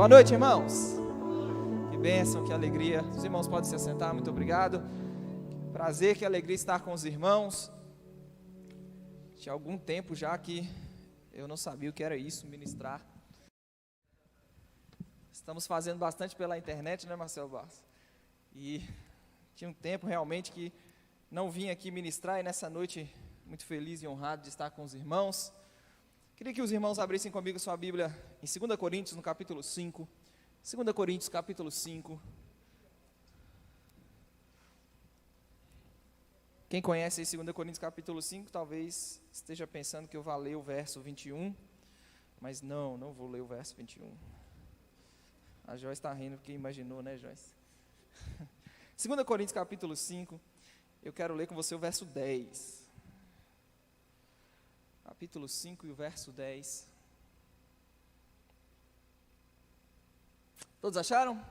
Boa noite, irmãos. Que bênção, que alegria. Os irmãos podem se assentar, muito obrigado. Prazer, que alegria estar com os irmãos. Tinha algum tempo já que eu não sabia o que era isso, ministrar. Estamos fazendo bastante pela internet, né, Marcelo Barros? E tinha um tempo realmente que não vim aqui ministrar, e nessa noite muito feliz e honrado de estar com os irmãos. Queria que os irmãos abrissem comigo sua Bíblia em 2 Coríntios, no capítulo 5. 2 Coríntios, capítulo 5. Quem conhece 2 Coríntios, capítulo 5, talvez esteja pensando que eu vou ler o verso 21. Mas não vou ler o verso 21. A Joyce está rindo porque imaginou, né, Joyce? 2 Coríntios, capítulo 5. Eu quero ler com você o verso 10. Capítulo 5 e o verso 10. Todos acharam?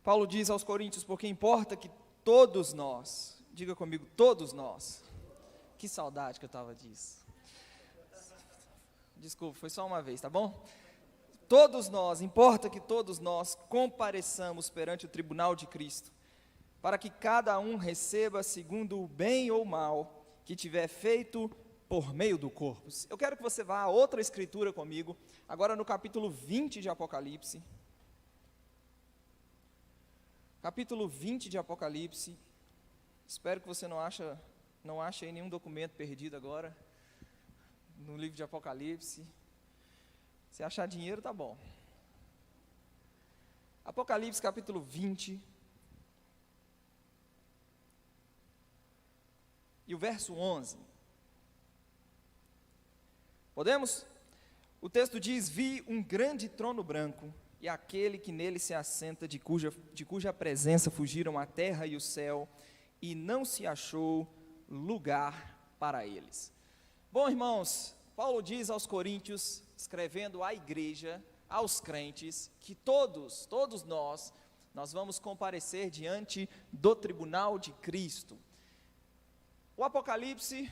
Paulo diz aos coríntios: porque importa que todos nós, diga comigo, todos nós. Que saudade que eu estava disso. Desculpa, foi só uma vez, tá bom? Todos nós, importa que todos nós compareçamos perante o tribunal de Cristo, para que cada um receba segundo o bem ou mal que tiver feito por meio do corpo. Eu quero que você vá a outra escritura comigo, agora no capítulo 20 de Apocalipse. Capítulo 20 de Apocalipse. Espero que você não ache aí nenhum documento perdido agora, no livro de Apocalipse. Se achar dinheiro, tá bom. Apocalipse, capítulo 20. E o verso 11. Podemos? O texto diz: vi um grande trono branco, e aquele que nele se assenta, de cuja presença fugiram a terra e o céu, e não se achou lugar para eles. Bom, irmãos, Paulo diz aos coríntios, escrevendo à igreja, aos crentes, que todos nós vamos comparecer diante do tribunal de Cristo. O Apocalipse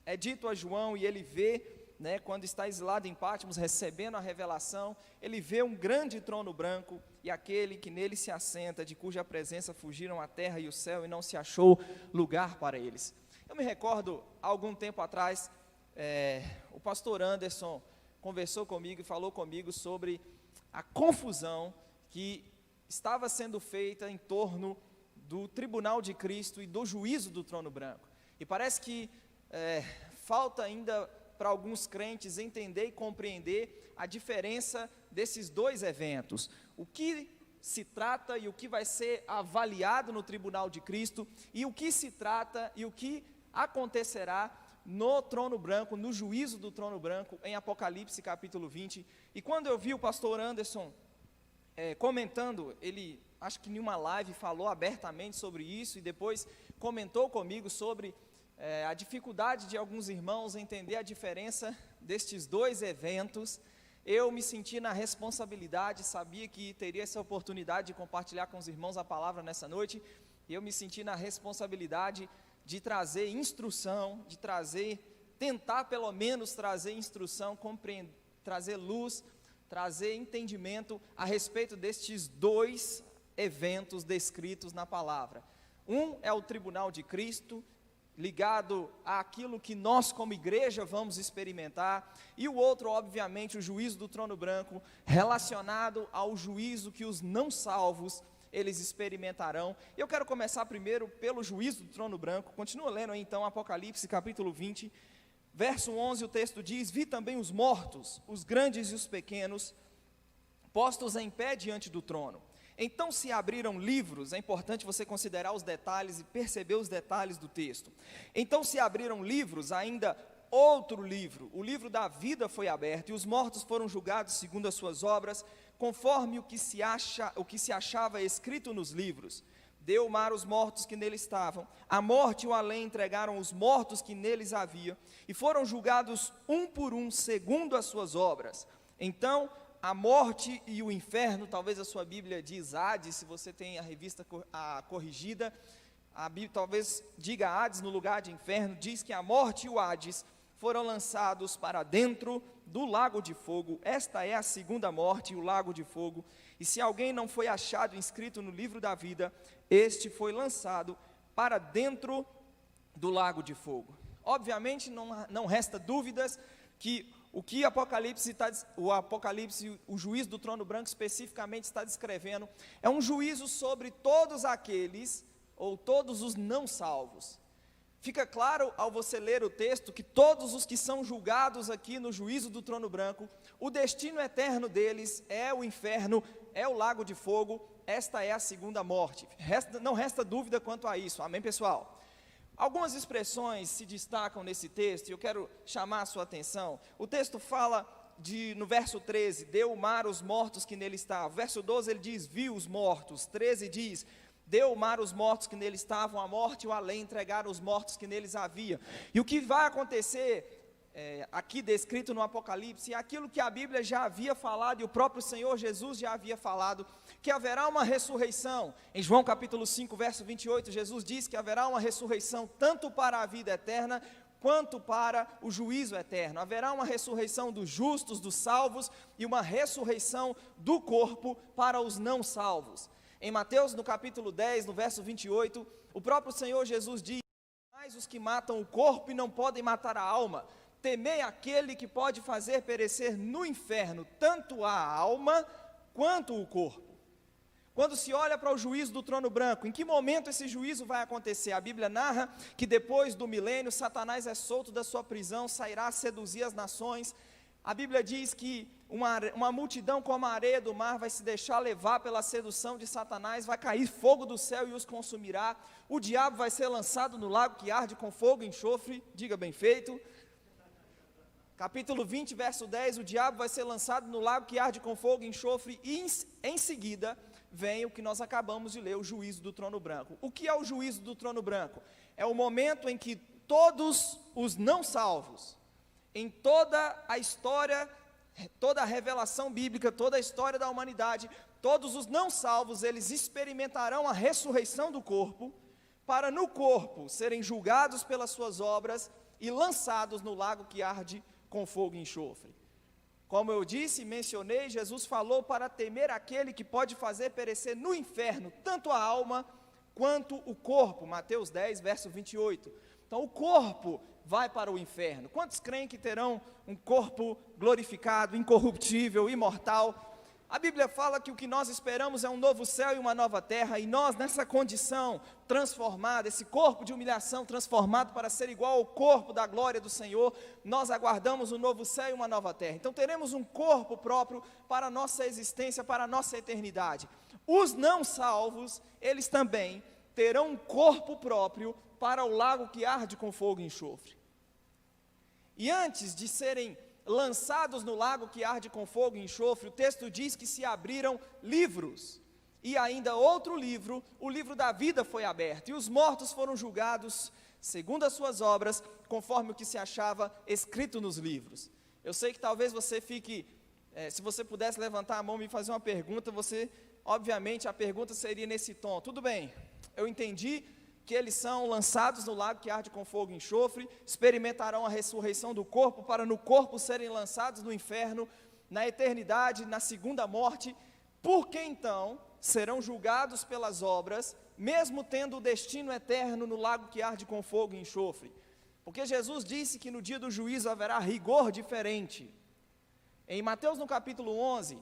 é dito a João, e ele vê, quando está exilado em Patmos, recebendo a revelação, ele vê um grande trono branco, e aquele que nele se assenta, de cuja presença fugiram a terra e o céu, e não se achou lugar para eles. Eu me recordo, há algum tempo atrás, o pastor Anderson conversou comigo e falou comigo sobre a confusão que estava sendo feita em torno do tribunal de Cristo e do juízo do trono branco. E parece que falta ainda para alguns crentes entender e compreender a diferença desses dois eventos. O que se trata e o que vai ser avaliado no tribunal de Cristo, e o que se trata e o que acontecerá no trono branco, no juízo do trono branco, em Apocalipse capítulo 20. E quando eu vi o pastor Anderson comentando, ele, acho que em uma live, falou abertamente sobre isso, e depois comentou comigo sobre a dificuldade de alguns irmãos entender a diferença destes dois eventos. Eu me senti na responsabilidade, sabia que teria essa oportunidade de compartilhar com os irmãos a palavra nessa noite, e eu me senti na responsabilidade de trazer instrução, tentar pelo menos trazer instrução, trazer luz, trazer entendimento a respeito destes dois eventos descritos na palavra. Um é o tribunal de Cristo, ligado àquilo que nós como igreja vamos experimentar, e o outro, obviamente, o juízo do trono branco, relacionado ao juízo que os não salvos eles experimentarão. Eu quero começar primeiro pelo juízo do trono branco. Continua lendo aí então Apocalipse capítulo 20, verso 11, o texto diz: vi também os mortos, os grandes e os pequenos, postos em pé diante do trono. Então se abriram livros. É importante você considerar os detalhes e perceber os detalhes do texto. Então se abriram livros, ainda outro livro, o livro da vida foi aberto, e os mortos foram julgados segundo as suas obras, conforme o que se achava escrito nos livros. Deu o mar os mortos que nele estavam, a morte e o além entregaram os mortos que neles havia, e foram julgados um por um, segundo as suas obras. Então a morte e o inferno, talvez a sua Bíblia diz Hades, se você tem a revista corrigida, a Bíblia talvez diga Hades no lugar de inferno, diz que a morte e o Hades foram lançados para dentro do lago de fogo. Esta é a segunda morte, o lago de fogo. E se alguém não foi achado inscrito no livro da vida, este foi lançado para dentro do lago de fogo. Obviamente, não resta dúvidas que o que o juízo do trono branco especificamente está descrevendo, é um juízo sobre todos aqueles, ou todos os não salvos. Fica claro ao você ler o texto que todos os que são julgados aqui no juízo do trono branco, o destino eterno deles é o inferno, é o lago de fogo, esta é a segunda morte. Não resta dúvida quanto a isso, amém, pessoal? Algumas expressões se destacam nesse texto e eu quero chamar a sua atenção. O texto fala no verso 13, deu o mar os mortos que nele estavam. Verso 12 ele diz, viu os mortos. 13 diz, deu o mar os mortos que nele estavam, a morte e o além entregaram os mortos que neles havia. E o que vai acontecer aqui descrito no Apocalipse, é aquilo que a Bíblia já havia falado, e o próprio Senhor Jesus já havia falado, que haverá uma ressurreição. Em João capítulo 5, verso 28, Jesus diz que haverá uma ressurreição tanto para a vida eterna, quanto para o juízo eterno. Haverá uma ressurreição dos justos, dos salvos, e uma ressurreição do corpo para os não salvos. Em Mateus, no capítulo 10, no verso 28, o próprio Senhor Jesus diz, mas os que matam o corpo e não podem matar a alma, temei aquele que pode fazer perecer no inferno, tanto a alma, quanto o corpo. Quando se olha para o juízo do trono branco, em que momento esse juízo vai acontecer? A Bíblia narra que depois do milênio, Satanás é solto da sua prisão, sairá a seduzir as nações. A Bíblia diz que uma multidão como a areia do mar vai se deixar levar pela sedução de Satanás, vai cair fogo do céu e os consumirá. O diabo vai ser lançado no lago que arde com fogo e enxofre, diga bem feito. Capítulo 20, verso 10, o diabo vai ser lançado no lago que arde com fogo e enxofre, e em seguida vem o que nós acabamos de ler, o juízo do trono branco. O que é o juízo do trono branco? É o momento em que todos os não salvos, em toda a história, toda a revelação bíblica, toda a história da humanidade, todos os não salvos, eles experimentarão a ressurreição do corpo, para no corpo serem julgados pelas suas obras e lançados no lago que arde com fogo e enxofre. Como eu disse e mencionei, Jesus falou para temer aquele que pode fazer perecer no inferno, tanto a alma quanto o corpo, Mateus 10, verso 28. Então o corpo vai para o inferno. Quantos creem que terão um corpo glorificado, incorruptível, imortal? A Bíblia fala que o que nós esperamos é um novo céu e uma nova terra, e nós nessa condição transformada, esse corpo de humilhação transformado para ser igual ao corpo da glória do Senhor, nós aguardamos um novo céu e uma nova terra. Então teremos um corpo próprio para a nossa existência, para a nossa eternidade. Os não salvos, eles também terão um corpo próprio para o lago que arde com fogo e enxofre. E antes de serem lançados no lago que arde com fogo e enxofre, o texto diz que se abriram livros, e ainda outro livro, o livro da vida foi aberto, e os mortos foram julgados segundo as suas obras, conforme o que se achava escrito nos livros. Eu sei que talvez você fique, se você pudesse levantar a mão e me fazer uma pergunta, obviamente a pergunta seria nesse tom: tudo bem, eu entendi que eles são lançados no lago que arde com fogo e enxofre, experimentarão a ressurreição do corpo, para no corpo serem lançados no inferno, na eternidade, na segunda morte. Por que então serão julgados pelas obras, mesmo tendo o destino eterno no lago que arde com fogo e enxofre? Porque Jesus disse que no dia do juízo haverá rigor diferente. Em Mateus no capítulo 11,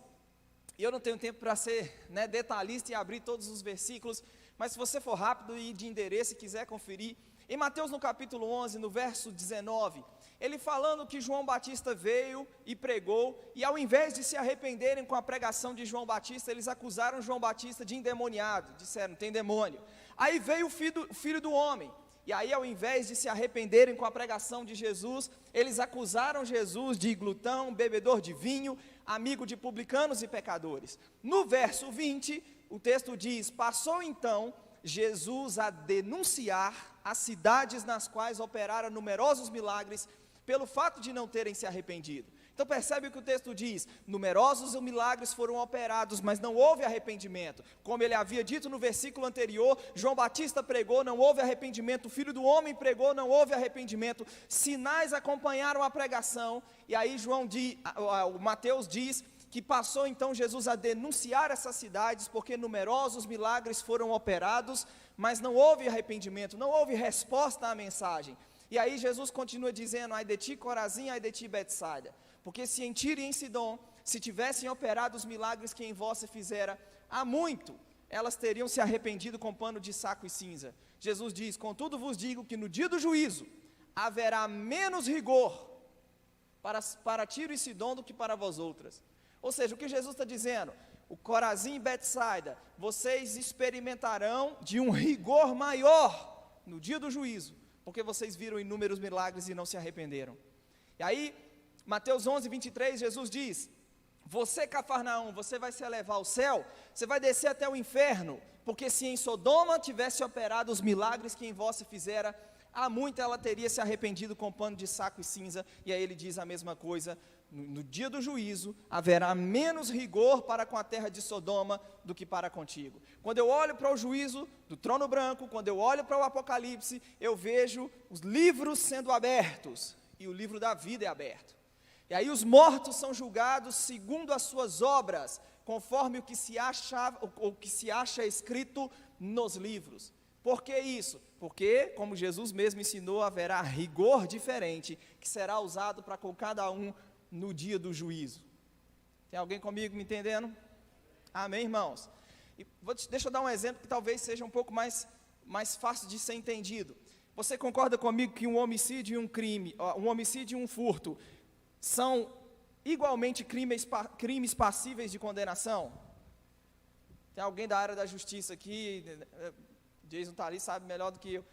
e eu não tenho tempo para ser detalhista e abrir todos os versículos, mas se você for rápido e de endereço e quiser conferir, em Mateus no capítulo 11, no verso 19, ele falando que João Batista veio e pregou, e ao invés de se arrependerem com a pregação de João Batista, eles acusaram João Batista de endemoniado, disseram: tem demônio. Aí veio o filho do homem, e aí ao invés de se arrependerem com a pregação de Jesus, eles acusaram Jesus de glutão, bebedor de vinho, amigo de publicanos e pecadores. No verso 20, o texto diz: passou então Jesus a denunciar as cidades nas quais operara numerosos milagres, pelo fato de não terem se arrependido. Então percebe o que o texto diz: numerosos milagres foram operados, mas não houve arrependimento. Como ele havia dito no versículo anterior, João Batista pregou, não houve arrependimento. O Filho do Homem pregou, não houve arrependimento. Sinais acompanharam a pregação. E aí o Mateus diz que passou então Jesus a denunciar essas cidades, porque numerosos milagres foram operados, mas não houve arrependimento, não houve resposta à mensagem. E aí Jesus continua dizendo: ai de ti Corazim, ai de ti Betsaida. Porque se em Tiro e em Sidom, se tivessem operado os milagres que em vós se fizera, há muito, elas teriam se arrependido com pano de saco e cinza. Jesus diz: contudo vos digo que no dia do juízo, haverá menos rigor para Tiro e Sidom do que para vós outras. Ou seja, o que Jesus está dizendo: o Corazim e Betsaida, vocês experimentarão de um rigor maior no dia do juízo, porque vocês viram inúmeros milagres e não se arrependeram. E aí, Mateus 11, 23, Jesus diz: você Cafarnaum, você vai se elevar ao céu, você vai descer até o inferno, porque se em Sodoma tivesse operado os milagres que em vós se fizera, há muito ela teria se arrependido com pano de saco e cinza. E aí ele diz a mesma coisa: no dia do juízo, haverá menos rigor para com a terra de Sodoma do que para contigo. Quando eu olho para o juízo do trono branco, quando eu olho para o Apocalipse, eu vejo os livros sendo abertos, e o livro da vida é aberto. E aí os mortos são julgados segundo as suas obras, conforme o que se acha escrito nos livros. Por que isso? Porque, como Jesus mesmo ensinou, haverá rigor diferente, que será usado para com cada um no dia do juízo. Tem alguém comigo me entendendo? Amém, irmãos? E deixa eu dar um exemplo que talvez seja um pouco mais fácil de ser entendido. Você concorda comigo que um homicídio e um homicídio e um furto são igualmente crimes passíveis de condenação? Tem alguém da área da justiça aqui? Jason está ali, sabe melhor do que eu.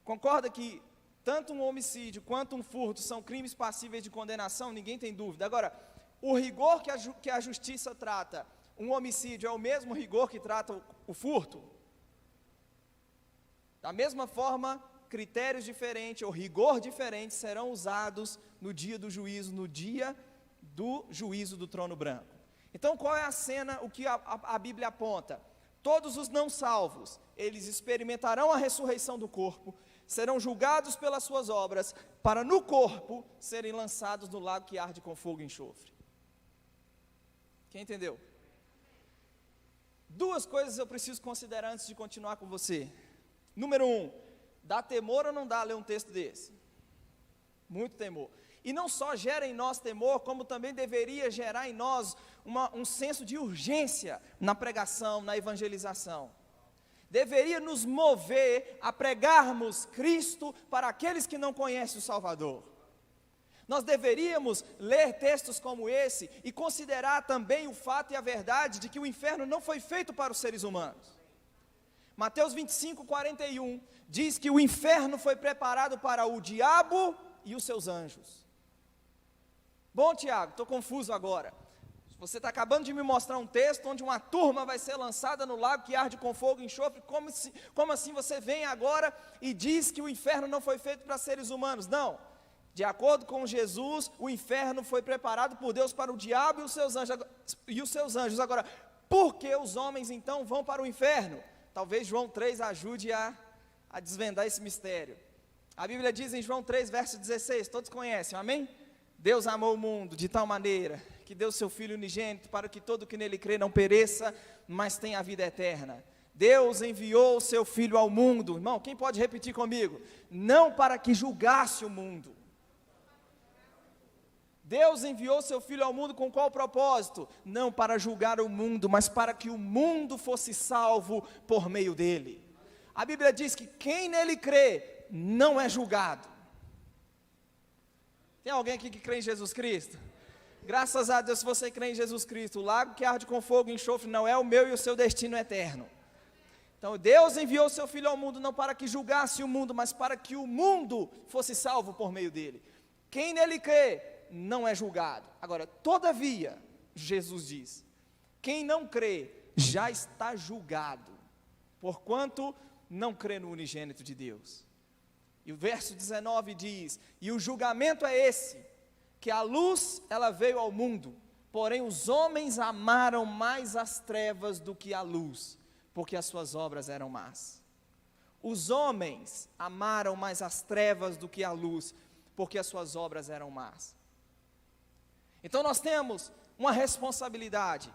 Concorda que tanto um homicídio quanto um furto são crimes passíveis de condenação? Ninguém tem dúvida. Agora, o rigor que a justiça trata um homicídio é o mesmo rigor que trata o furto? Da mesma forma, critérios diferentes ou rigor diferente serão usados no dia do juízo, no dia do juízo do trono branco. Então, qual é a cena, o que a Bíblia aponta? Todos os não salvos, eles experimentarão a ressurreição do corpo, serão julgados pelas suas obras, para no corpo serem lançados no lago que arde com fogo e enxofre. Quem entendeu? Duas coisas eu preciso considerar antes de continuar com você. Número 1, dá temor ou não dá ler um texto desse? Muito temor. E não só gera em nós temor, como também deveria gerar em nós um senso de urgência na pregação, na evangelização. Deveria nos mover a pregarmos Cristo para aqueles que não conhecem o Salvador. Nós deveríamos ler textos como esse e considerar também o fato e a verdade de que o inferno não foi feito para os seres humanos. Mateus 25, 41 diz que o inferno foi preparado para o diabo e os seus anjos. Bom, Tiago, estou confuso agora. Você está acabando de me mostrar um texto onde uma turma vai ser lançada no lago que arde com fogo e enxofre. Como assim você vem agora e diz que o inferno não foi feito para seres humanos? Não. De acordo com Jesus, o inferno foi preparado por Deus para o diabo e os seus anjos. Agora, por que os homens então vão para o inferno? Talvez João 3 ajude a desvendar esse mistério. A Bíblia diz em João 3, verso 16, todos conhecem, amém? Deus amou o mundo de tal maneira que deu seu Filho unigênito para que todo que nele crê não pereça, mas tenha a vida eterna. Deus enviou o seu Filho ao mundo, irmão, quem pode repetir comigo? Não para que julgasse o mundo. Deus enviou seu Filho ao mundo com qual propósito? Não para julgar o mundo, mas para que o mundo fosse salvo por meio dele. A Bíblia diz que quem nele crê não é julgado. Tem alguém aqui que crê em Jesus Cristo? Graças a Deus, se você crê em Jesus Cristo, o lago que arde com fogo e enxofre não é o meu e o seu destino eterno. Então Deus enviou seu Filho ao mundo não para que julgasse o mundo, mas para que o mundo fosse salvo por meio dele. Quem nele crê não é julgado. Agora, todavia, Jesus diz, quem não crê já está julgado, porquanto não crê no unigênito de Deus. E o verso 19 diz, e o julgamento é esse, porque a luz, ela veio ao mundo, porém os homens amaram mais as trevas do que a luz, porque as suas obras eram más. Os homens amaram mais as trevas do que a luz, porque as suas obras eram más. Então nós temos uma responsabilidade,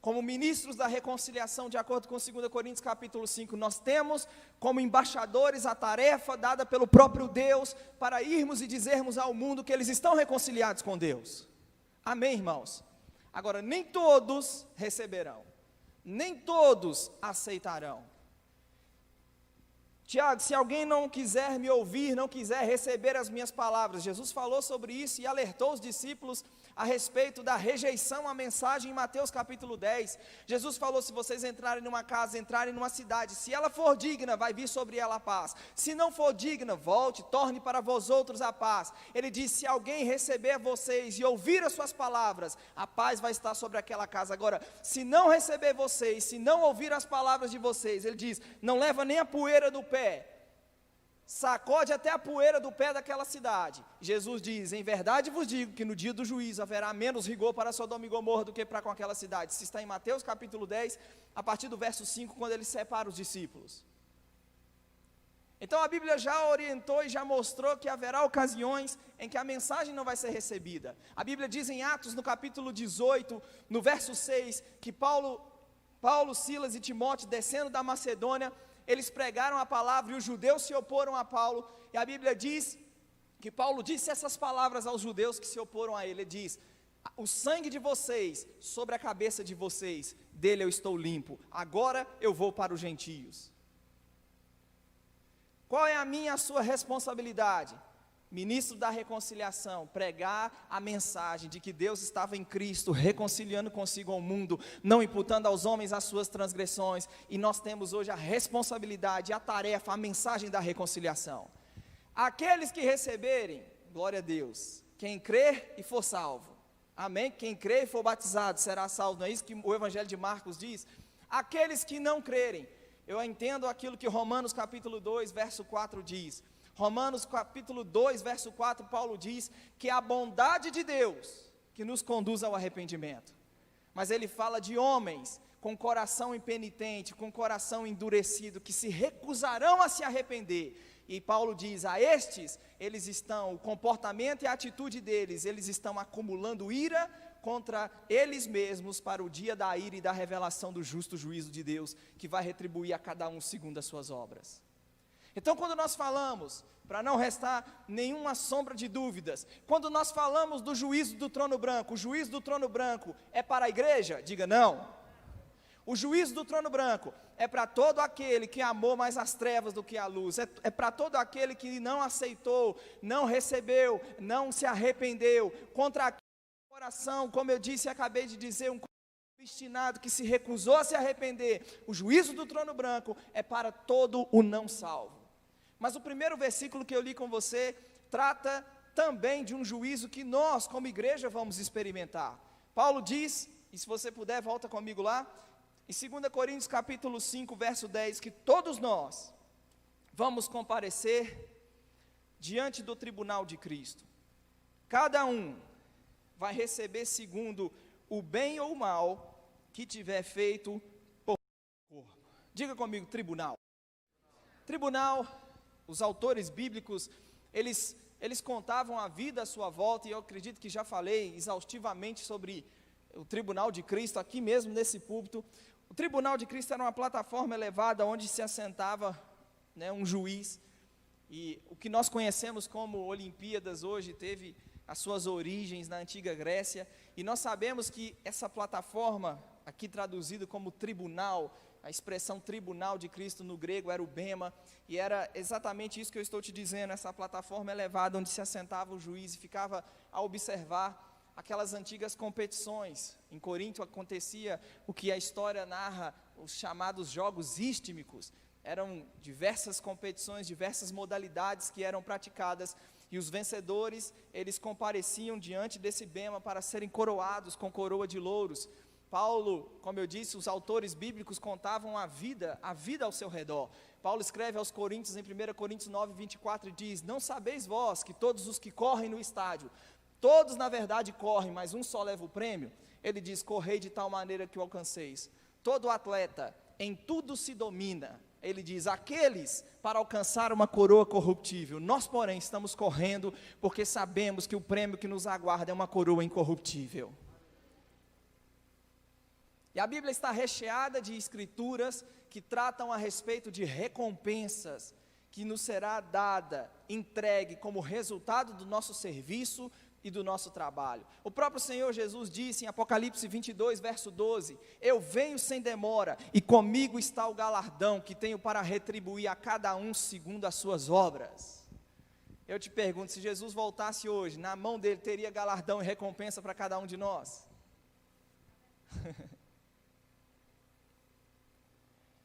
como ministros da reconciliação, de acordo com 2 Coríntios capítulo 5, nós temos como embaixadores a tarefa dada pelo próprio Deus, para irmos e dizermos ao mundo que eles estão reconciliados com Deus. Amém, irmãos? Agora, nem todos receberão, nem todos aceitarão. Tiago, se alguém não quiser me ouvir, não quiser receber as minhas palavras, Jesus falou sobre isso e alertou os discípulos a respeito da rejeição à mensagem em Mateus capítulo 10, Jesus falou, se vocês entrarem numa casa, entrarem numa cidade, se ela for digna, vai vir sobre ela a paz, se não for digna, volte, torne para vós outros a paz. Ele diz, se alguém receber vocês e ouvir as suas palavras, a paz vai estar sobre aquela casa. Agora, se não receber vocês, se não ouvir as palavras de vocês, ele diz, não leva nem a poeira do pé, sacode até a poeira do pé daquela cidade. Jesus diz, em verdade vos digo que no dia do juízo haverá menos rigor para Sodoma e Gomorra do que para com aquela cidade. Isso está em Mateus capítulo 10, a partir do verso 5, quando ele separa os discípulos. Então a Bíblia já orientou e já mostrou que haverá ocasiões em que a mensagem não vai ser recebida. A Bíblia diz em Atos no capítulo 18, no verso 6, que Paulo, Silas e Timóteo, descendo da Macedônia, eles pregaram a palavra e os judeus se oporam a Paulo, e a Bíblia diz que Paulo disse essas palavras aos judeus que se oporam a ele. Ele diz, o sangue de vocês sobre a cabeça de vocês, dele eu estou limpo, agora eu vou para os gentios. Qual é a minha e a sua responsabilidade? Ministro da reconciliação, pregar a mensagem de que Deus estava em Cristo, reconciliando consigo ao mundo, não imputando aos homens as suas transgressões, e nós temos hoje a responsabilidade, a tarefa, a mensagem da reconciliação. Aqueles que receberem, glória a Deus, quem crer e for salvo, amém? Quem crer e for batizado será salvo, não é isso que o Evangelho de Marcos diz? Aqueles que não crerem, eu entendo aquilo que Romanos capítulo 2, verso 4 diz. Romanos capítulo 2, verso 4, Paulo diz que é a bondade de Deus que nos conduz ao arrependimento. Mas ele fala de homens com coração impenitente, com coração endurecido, que se recusarão a se arrepender. E Paulo diz, a estes, eles estão, o comportamento e a atitude deles, eles estão acumulando ira contra eles mesmos para o dia da ira e da revelação do justo juízo de Deus, que vai retribuir a cada um segundo as suas obras. Então quando nós falamos, para não restar nenhuma sombra de dúvidas, quando nós falamos do juízo do trono branco, o juízo do trono branco é para a igreja? Diga não. O juízo do trono branco é para todo aquele que amou mais as trevas do que a luz, é para todo aquele que não aceitou, não recebeu, não se arrependeu, contra aquele coração, como eu disse e acabei de dizer, um obstinado que se recusou a se arrepender. O juízo do trono branco é para todo o não salvo. Mas o primeiro versículo que eu li com você trata também de um juízo que nós, como igreja, vamos experimentar. Paulo diz, e se você puder, volta comigo lá, em 2 Coríntios capítulo 5, verso 10, que todos nós vamos comparecer diante do tribunal de Cristo. Cada um vai receber segundo o bem ou o mal que tiver feito por corpo. Diga comigo, tribunal. Tribunal, os autores bíblicos, eles contavam a vida à sua volta, e eu acredito que já falei exaustivamente sobre o tribunal de Cristo, aqui mesmo nesse púlpito. O tribunal de Cristo era uma plataforma elevada, onde se assentava, um juiz, e o que nós conhecemos como Olimpíadas hoje, teve as suas origens na antiga Grécia, e nós sabemos que essa plataforma, aqui traduzido como tribunal, a expressão tribunal de Cristo no grego era o bema, e era exatamente isso que eu estou te dizendo, essa plataforma elevada onde se assentava o juiz e ficava a observar aquelas antigas competições. Em Corinto acontecia o que a história narra, os chamados jogos istmicos. Eram diversas competições, diversas modalidades que eram praticadas, e os vencedores, eles compareciam diante desse bema para serem coroados com coroa de louros. Paulo, como eu disse, os autores bíblicos contavam a vida ao seu redor. Paulo escreve aos Coríntios, em 1 Coríntios 9, 24, e diz, não sabeis vós que todos os que correm no estádio, Todos, na verdade, correm, mas um só leva o prêmio. Ele diz: correi de tal maneira que o alcanceis. Todo atleta, em tudo se domina. Ele diz: aqueles para alcançar uma coroa corruptível. Nós, porém, estamos correndo porque sabemos que o prêmio que nos aguarda é uma coroa incorruptível. E a Bíblia está recheada de escrituras que tratam a respeito de recompensas que nos será dada, entregue como resultado do nosso serviço e do nosso trabalho. O próprio Senhor Jesus disse em Apocalipse 22, verso 12: eu venho sem demora, e comigo está o galardão que tenho para retribuir a cada um segundo as suas obras. Eu te pergunto, se Jesus voltasse hoje, na mão dele teria galardão e recompensa para cada um de nós?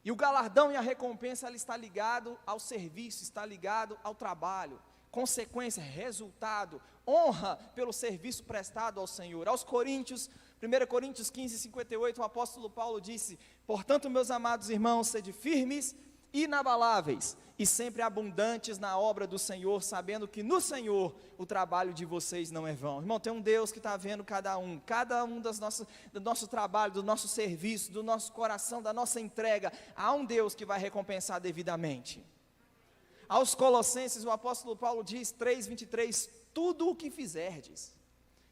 E o galardão e a recompensa, ela está ligado ao serviço, está ligado ao trabalho. Consequência, resultado, honra pelo serviço prestado ao Senhor. Aos Coríntios, 1 Coríntios 15, 58, o apóstolo Paulo disse: portanto, meus amados irmãos, sede firmes, inabaláveis e sempre abundantes na obra do Senhor, sabendo que no Senhor o trabalho de vocês não é vão. Irmão, tem um Deus que está vendo cada um do nosso trabalho, do nosso serviço, do nosso coração, da nossa entrega. Há um Deus que vai recompensar devidamente. Aos Colossenses, o apóstolo Paulo diz, 3:23, tudo o que fizerdes,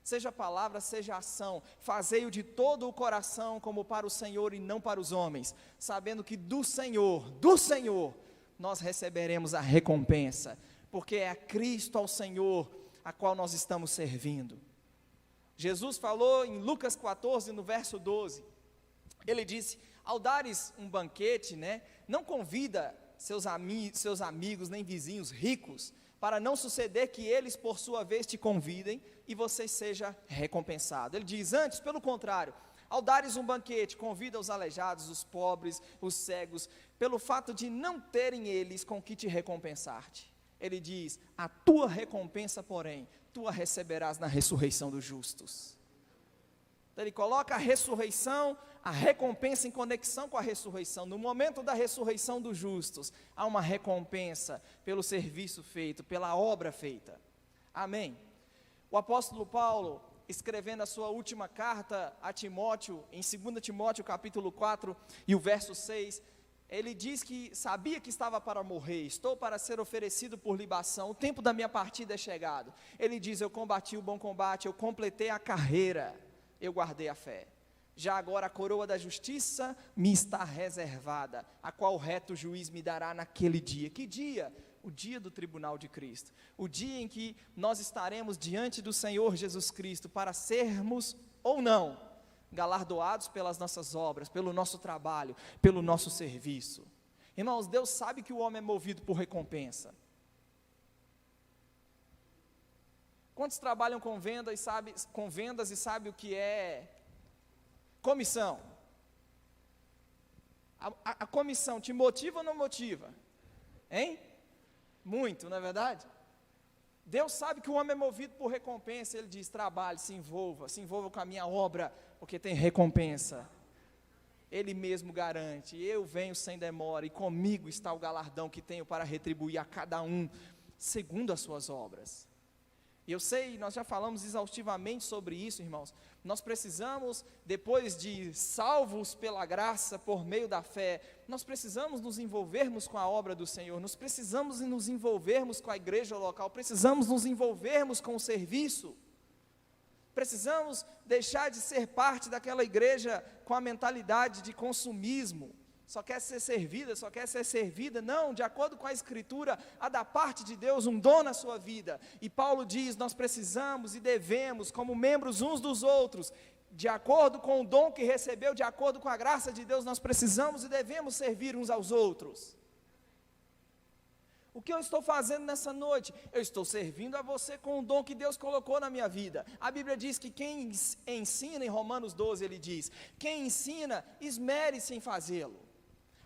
seja palavra, seja ação, fazei-o de todo o coração, como para o Senhor e não para os homens, sabendo que do Senhor, nós receberemos a recompensa, porque é a Cristo, ao Senhor, a qual nós estamos servindo. Jesus falou em Lucas 14, no verso 12, ele disse: ao dares um banquete, não convida seus amigos, nem vizinhos ricos, para não suceder que eles, por sua vez, te convidem e você seja recompensado. Ele diz: antes, pelo contrário, ao dares um banquete, convida os aleijados, os pobres, os cegos, pelo fato de não terem eles com que te recompensar-te. Ele diz: a tua recompensa, porém, tu a receberás na ressurreição dos justos. Então ele coloca a ressurreição, a recompensa em conexão com a ressurreição. No momento da ressurreição dos justos, há uma recompensa pelo serviço feito, pela obra feita. Amém. O apóstolo Paulo, escrevendo a sua última carta a Timóteo, em 2 Timóteo capítulo 4 e o verso 6, ele diz que sabia que estava para morrer, estou para ser oferecido por libação, o tempo da minha partida é chegado. Ele diz: eu combati o bom combate, eu completei a carreira, eu guardei a fé. Já agora a coroa da justiça me está reservada, a qual o reto juiz me dará naquele dia. Que dia? O dia do tribunal de Cristo, o dia em que nós estaremos diante do Senhor Jesus Cristo, para sermos ou não galardoados pelas nossas obras, pelo nosso trabalho, pelo nosso serviço. Irmãos, Deus sabe que o homem é movido por recompensa. Quantos trabalham com vendas e sabem o que é comissão? A comissão te motiva ou não motiva? Hein? Muito, não é verdade? Deus sabe que o homem é movido por recompensa. Ele diz: trabalhe, se envolva com a minha obra, porque tem recompensa. Ele mesmo garante: eu venho sem demora, e comigo está o galardão que tenho para retribuir a cada um segundo as suas obras. E eu sei, nós já falamos exaustivamente sobre isso, irmãos. Nós precisamos, depois de salvos pela graça, por meio da fé, nós precisamos nos envolvermos com a obra do Senhor, nós precisamos nos envolvermos com a igreja local, precisamos nos envolvermos com o serviço, precisamos deixar de ser parte daquela igreja com a mentalidade de consumismo, só quer ser servida, não, de acordo com a Escritura, há da parte de Deus um dom na sua vida, e Paulo diz, nós precisamos e devemos, como membros uns dos outros, de acordo com o dom que recebeu, de acordo com a graça de Deus, nós precisamos e devemos servir uns aos outros. O que eu estou fazendo nessa noite? Eu estou servindo a você com o dom que Deus colocou na minha vida. A Bíblia diz que quem ensina, em Romanos 12 ele diz, quem ensina, esmere-se em fazê-lo.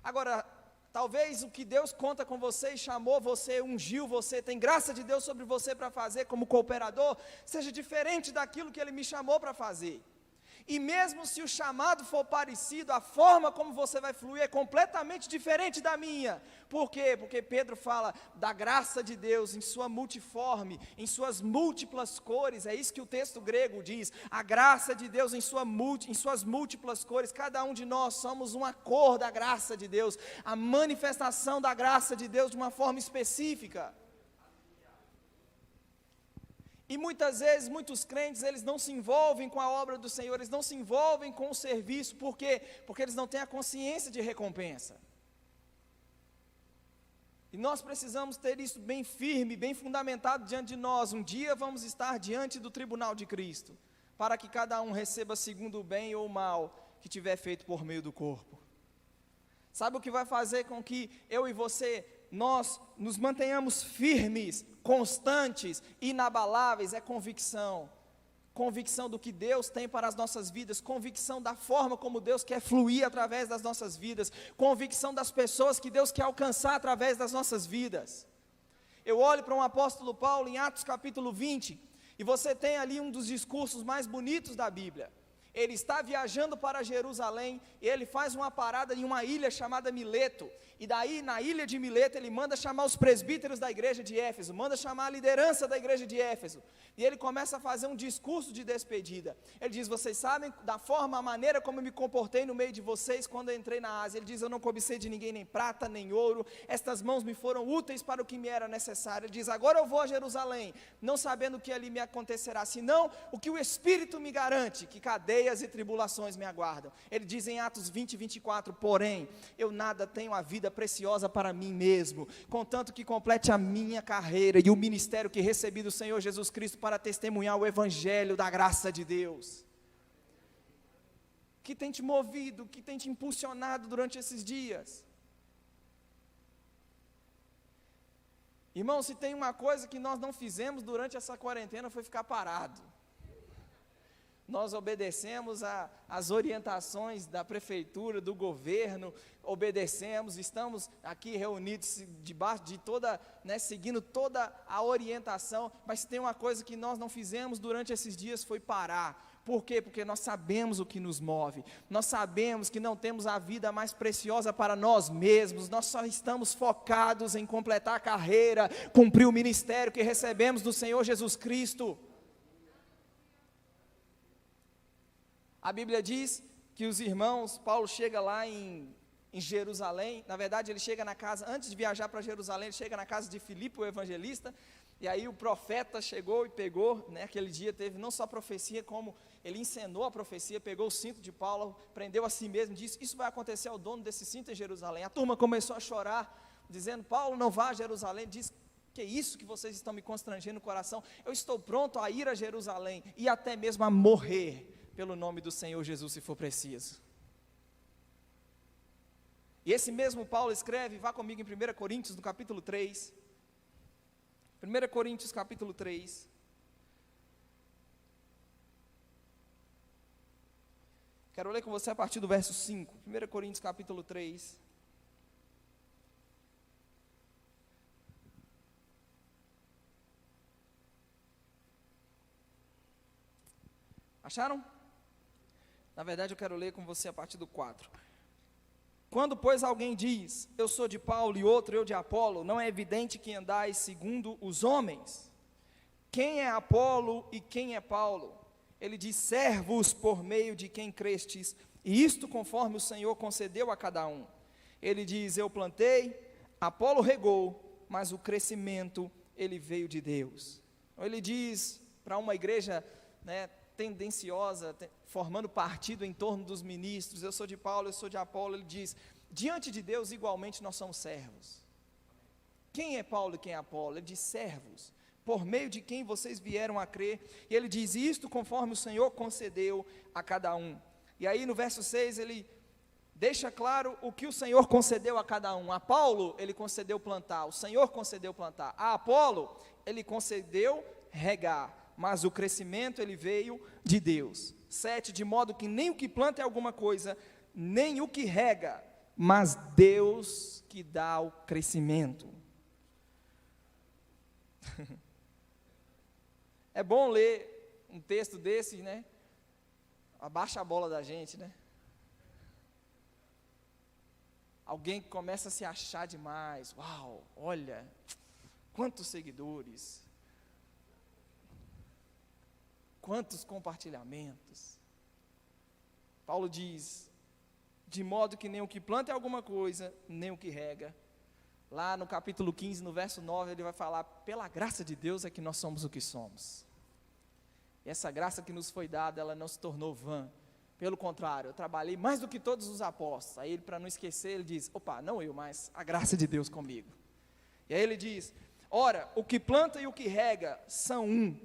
Agora, talvez o que Deus conta com você e chamou você, ungiu você, tem graça de Deus sobre você para fazer como cooperador, seja diferente daquilo que Ele me chamou para fazer. E mesmo se o chamado for parecido, a forma como você vai fluir é completamente diferente da minha. Por quê? Porque Pedro fala da graça de Deus em sua multiforme, em suas múltiplas cores. É isso que o texto grego diz. A graça de Deus em suas múltiplas cores. Cada um de nós somos uma cor da graça de Deus. A manifestação da graça de Deus de uma forma específica. E muitas vezes, muitos crentes, eles não se envolvem com a obra do Senhor, eles não se envolvem com o serviço, por quê? Porque eles não têm a consciência de recompensa. E nós precisamos ter isso bem firme, bem fundamentado diante de nós. Um dia vamos estar diante do tribunal de Cristo, para que cada um receba segundo o bem ou o mal que tiver feito por meio do corpo. Sabe o que vai fazer com que eu e você, nós nos mantenhamos firmes, constantes, inabaláveis? É convicção. Convicção do que Deus tem para as nossas vidas, convicção da forma como Deus quer fluir através das nossas vidas, convicção das pessoas que Deus quer alcançar através das nossas vidas. Eu olho para um apóstolo Paulo em Atos capítulo 20, e você tem ali um dos discursos mais bonitos da Bíblia. Ele está viajando para Jerusalém, e ele faz uma parada em uma ilha chamada Mileto, e daí na ilha de Mileto ele manda chamar os presbíteros da igreja de Éfeso, manda chamar a liderança da igreja de Éfeso, e ele começa a fazer um discurso de despedida. Ele diz: vocês sabem da forma, a maneira como eu me comportei no meio de vocês quando eu entrei na Ásia. Ele diz: eu não cobicei de ninguém nem prata, nem ouro, estas mãos me foram úteis para o que me era necessário. Ele diz: agora eu vou a Jerusalém, não sabendo o que ali me acontecerá, senão o que o Espírito me garante, que cadeias e tribulações me aguardam. Ele diz em Atos 20, 24, porém, eu nada tenho a vida preciosa para mim mesmo, contanto que complete a minha carreira e o ministério que recebi do Senhor Jesus Cristo para testemunhar o Evangelho da graça de Deus. Que tem te movido, que tem te impulsionado durante esses dias? Irmão, se tem uma coisa que nós não fizemos durante essa quarentena, foi ficar parado. Nós obedecemos às orientações da prefeitura, do governo, obedecemos, estamos aqui reunidos debaixo de toda, seguindo toda a orientação, mas se tem uma coisa que nós não fizemos durante esses dias foi parar. Por quê? Porque nós sabemos o que nos move, nós sabemos que não temos a vida mais preciosa para nós mesmos, nós só estamos focados em completar a carreira, cumprir o ministério que recebemos do Senhor Jesus Cristo. A Bíblia diz que os irmãos, Paulo chega lá em Jerusalém, na verdade ele chega na casa, antes de viajar para Jerusalém, ele chega na casa de Filipe, o evangelista, e aí o profeta chegou e pegou, aquele dia teve não só profecia, como ele encenou a profecia, pegou o cinto de Paulo, prendeu a si mesmo, disse: isso vai acontecer ao dono desse cinto em Jerusalém. A turma começou a chorar, dizendo: Paulo, não vá a Jerusalém. Ele disse: que é isso que vocês estão me constrangendo no coração? Eu estou pronto a ir a Jerusalém, e até mesmo a morrer pelo nome do Senhor Jesus, se for preciso. E esse mesmo Paulo escreve, vá comigo em 1 Coríntios, no capítulo 3, 1 Coríntios capítulo 3, quero ler com você a partir do verso 5, 1 Coríntios capítulo 3, acharam? Na verdade eu quero ler com você a partir do 4. Quando, pois, alguém diz: eu sou de Paulo, e outro: eu de Apolo, não é evidente que andais segundo os homens? Quem é Apolo e quem é Paulo? Ele diz: servos por meio de quem crestes, e isto conforme o Senhor concedeu a cada um. Ele diz: eu plantei, Apolo regou, mas o crescimento, ele veio de Deus. Então, ele diz para uma igreja, tendenciosa, formando partido em torno dos ministros: eu sou de Paulo, eu sou de Apolo. Ele diz: diante de Deus igualmente nós somos servos. Quem é Paulo e quem é Apolo? Ele diz: servos, por meio de quem vocês vieram a crer. E ele diz: isto conforme o Senhor concedeu a cada um. E aí no verso 6 ele deixa claro o que o Senhor concedeu a cada um. A Paulo ele concedeu plantar, o Senhor concedeu plantar. A Apolo ele concedeu regar, mas o crescimento ele veio de Deus. 7, de modo que nem o que planta é alguma coisa, nem o que rega, mas Deus que dá o crescimento. É bom ler um texto desse, abaixa a bola da gente, né? Alguém que começa a se achar demais. Uau, olha, quantos seguidores, quantos compartilhamentos. Paulo diz, de modo que nem o que planta é alguma coisa, nem o que rega. Lá no capítulo 15, no verso 9, ele vai falar, pela graça de Deus é que nós somos o que somos. E essa graça que nos foi dada, ela não se tornou vã. Pelo contrário, eu trabalhei mais do que todos os apóstolos. Aí ele, para não esquecer, ele diz, opa, não eu, mas a graça de Deus comigo. E aí ele diz, ora, o que planta e o que rega são um,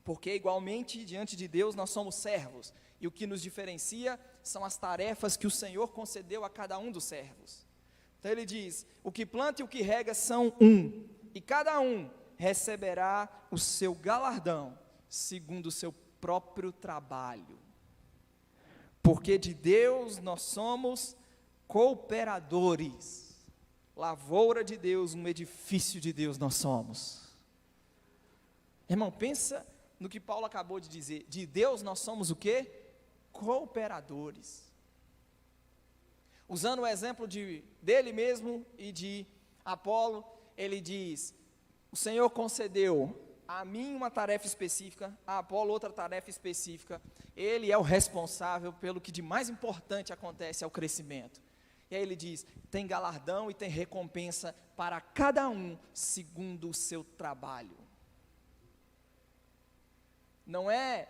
porque igualmente diante de Deus nós somos servos, e o que nos diferencia são as tarefas que o Senhor concedeu a cada um dos servos. Então ele diz, o que planta e o que rega são um, e cada um receberá o seu galardão, segundo o seu próprio trabalho. Porque de Deus nós somos cooperadores, lavoura de Deus, um edifício de Deus nós somos. Irmão, pensa no que Paulo acabou de dizer, de Deus nós somos o quê? Cooperadores. Usando o exemplo dele mesmo e de Apolo, ele diz, o Senhor concedeu a mim uma tarefa específica, a Apolo outra tarefa específica, ele é o responsável pelo que de mais importante acontece ao crescimento. E aí ele diz, tem galardão e tem recompensa para cada um, segundo o seu trabalho. Não é,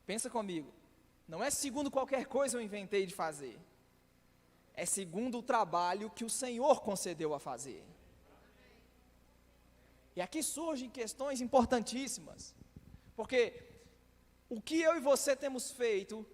pensa comigo, não é segundo qualquer coisa eu inventei de fazer, é segundo o trabalho que o Senhor concedeu a fazer. E aqui surgem questões importantíssimas, porque o que eu e você temos feito,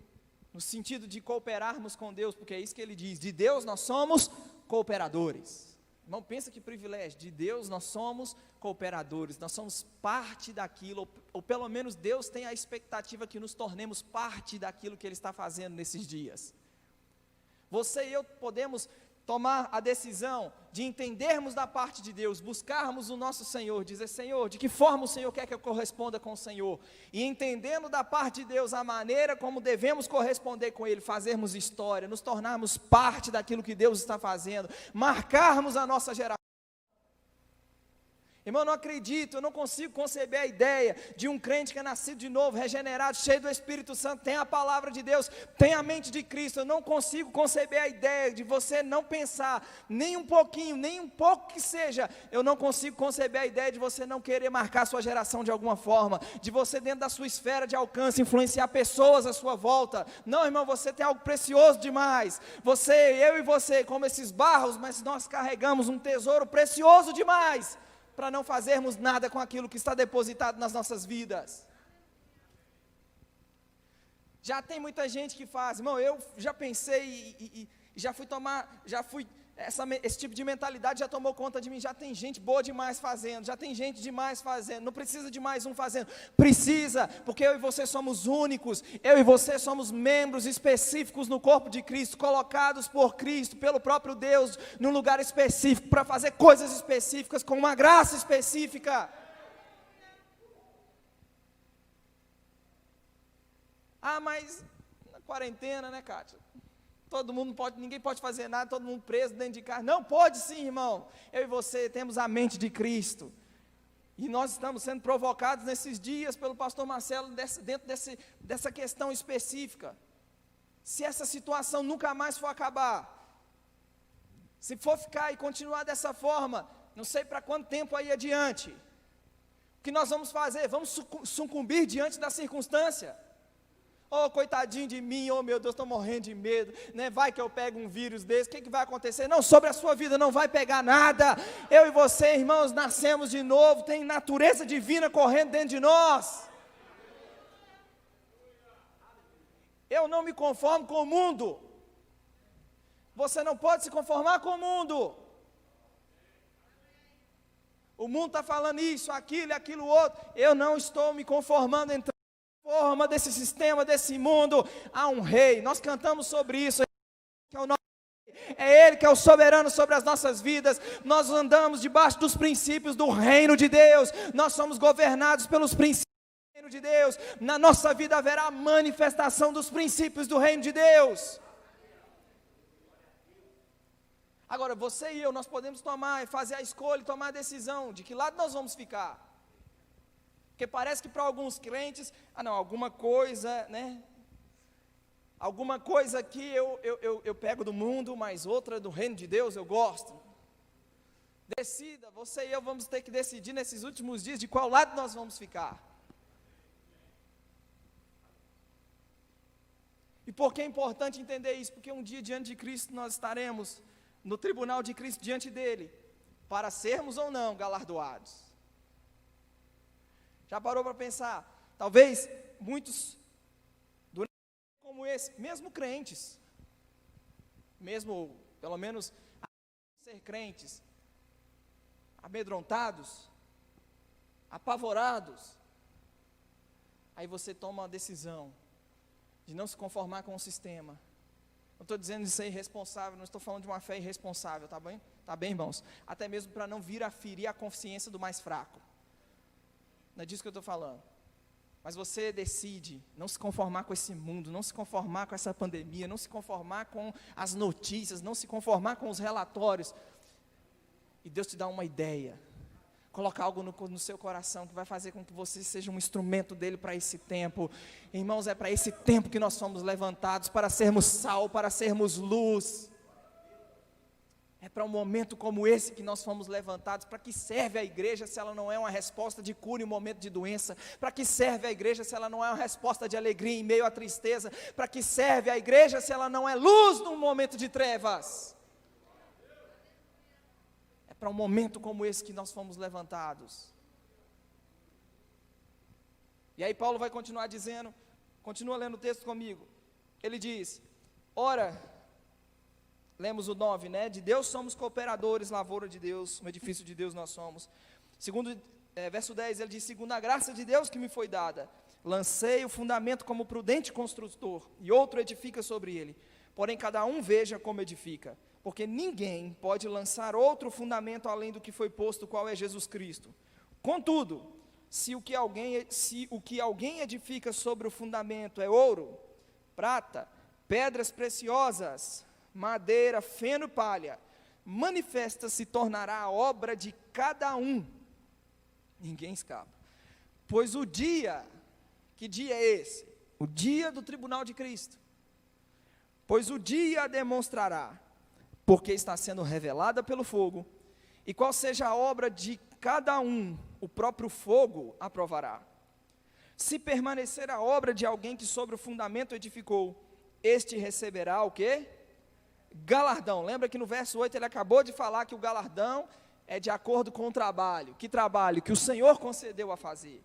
no sentido de cooperarmos com Deus, porque é isso que ele diz, de Deus nós somos cooperadores. Irmão, pensa que privilégio, de Deus nós somos cooperadores, nós somos parte daquilo, ou pelo menos Deus tem a expectativa que nos tornemos parte daquilo que Ele está fazendo nesses dias. Você e eu podemos tomar a decisão de entendermos da parte de Deus, buscarmos o nosso Senhor, dizer, Senhor, de que forma o Senhor quer que eu corresponda com o Senhor, e entendendo da parte de Deus a maneira como devemos corresponder com Ele, fazermos história, nos tornarmos parte daquilo que Deus está fazendo, marcarmos a nossa geração. Irmão, eu não acredito, eu não consigo conceber a ideia de um crente que é nascido de novo, regenerado, cheio do Espírito Santo, tem a palavra de Deus, tem a mente de Cristo. Eu não consigo conceber a ideia de você não pensar, nem um pouquinho, nem um pouco que seja. Eu não consigo conceber a ideia de você não querer marcar a sua geração de alguma forma, de você dentro da sua esfera de alcance, influenciar pessoas à sua volta. Não, irmão, você tem algo precioso demais. Eu e você, como esses barros, mas nós carregamos um tesouro precioso demais, para não fazermos nada com aquilo que está depositado nas nossas vidas. Já tem muita gente que faz, irmão, eu já pensei e esse tipo de mentalidade já tomou conta de mim, já tem gente boa demais fazendo, já tem gente demais fazendo, não precisa de mais um fazendo, precisa, porque eu e você somos únicos, eu e você somos membros específicos no corpo de Cristo, colocados por Cristo, pelo próprio Deus, num lugar específico, para fazer coisas específicas, com uma graça específica. Ah, mas na quarentena, né, Kátia? Todo mundo pode, ninguém pode fazer nada, todo mundo preso dentro de casa. Não, pode sim, irmão. Eu e você temos a mente de Cristo. E nós estamos sendo provocados nesses dias pelo pastor Marcelo, dentro dessa questão específica. Se essa situação nunca mais for acabar, se for ficar e continuar dessa forma, não sei para quanto tempo aí adiante, o que nós vamos fazer? Vamos sucumbir diante da circunstância? Oh, coitadinho de mim, oh meu Deus, estou morrendo de medo, né? Vai que eu pego um vírus desse, o que vai acontecer? Não, sobre a sua vida não vai pegar nada. Eu e você, irmãos, nascemos de novo, tem natureza divina correndo dentro de nós. Eu não me conformo com o mundo. Você não pode se conformar com o mundo. O mundo está falando isso, aquilo e aquilo outro. Eu não estou me conformando, então. Forma desse sistema, desse mundo, há um rei, nós cantamos sobre isso, é Ele que é o soberano sobre as nossas vidas, nós andamos debaixo dos princípios do reino de Deus, nós somos governados pelos princípios reino de Deus, na nossa vida haverá manifestação dos princípios do reino de Deus. Agora, você e eu, nós podemos tomar e fazer a escolha, tomar a decisão de que lado nós vamos ficar. Porque parece que para alguns crentes, alguma coisa, né? Alguma coisa que eu pego do mundo, mas outra do reino de Deus eu gosto. Decida, você e eu vamos ter que decidir nesses últimos dias de qual lado nós vamos ficar. E por que é importante entender isso? Porque um dia diante de Cristo nós estaremos no tribunal de Cristo diante dele, para sermos ou não galardoados. Já parou para pensar? Talvez muitos, durante como esse, mesmo crentes, mesmo pelo menos ser crentes, amedrontados, apavorados, aí você toma uma decisão de não se conformar com o sistema. Não estou dizendo de ser irresponsável, não estou falando de uma fé irresponsável, tá bem? Tá bem, irmãos? Até mesmo para não vir a ferir a consciência do mais fraco. Não é disso que eu estou falando. Mas você decide não se conformar com esse mundo, não se conformar com essa pandemia, não se conformar com as notícias, não se conformar com os relatórios. E Deus te dá uma ideia. Colocar algo no seu coração que vai fazer com que você seja um instrumento dele para esse tempo. Irmãos, é para esse tempo que nós fomos levantados, para sermos sal, para sermos luz. É para um momento como esse que nós fomos levantados. Para que serve a igreja se ela não é uma resposta de cura em um momento de doença? Para que serve a igreja se ela não é uma resposta de alegria em meio à tristeza? Para que serve a igreja se ela não é luz num momento de trevas? Para um momento como esse que nós fomos levantados. E aí Paulo vai continuar dizendo, continua lendo o texto comigo. Ele diz, ora, lemos o 9, né? De Deus somos cooperadores, lavoura de Deus, um edifício de Deus nós somos. Segundo, verso 10, ele diz, segundo a graça de Deus que me foi dada, lancei o fundamento como prudente construtor, e outro edifica sobre ele. Porém, cada um veja como edifica. Porque ninguém pode lançar outro fundamento além do que foi posto, qual é Jesus Cristo. Contudo, se o que alguém edifica sobre o fundamento é ouro, prata, pedras preciosas, madeira, feno e palha, manifesta se tornará a obra de cada um. Ninguém escapa. Pois o dia, que dia é esse? O dia do tribunal de Cristo. Pois o dia demonstrará, porque está sendo revelada pelo fogo, e qual seja a obra de cada um, o próprio fogo aprovará. Se permanecer a obra de alguém que sobre o fundamento edificou, este receberá o quê? Galardão. Lembra que no verso 8 ele acabou de falar que o galardão é de acordo com o trabalho. Que trabalho? Que o Senhor concedeu a fazer.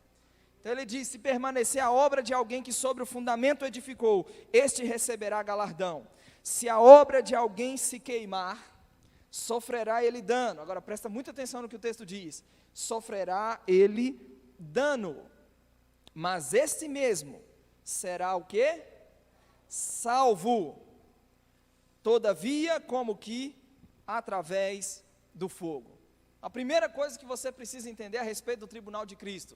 Então ele diz, se permanecer a obra de alguém que sobre o fundamento edificou, este receberá galardão. Se a obra de alguém se queimar, sofrerá ele dano. Agora presta muita atenção no que o texto diz. Sofrerá ele dano. Mas este mesmo será o quê? Salvo. Todavia, como que através do fogo. A primeira coisa que você precisa entender a respeito do tribunal de Cristo,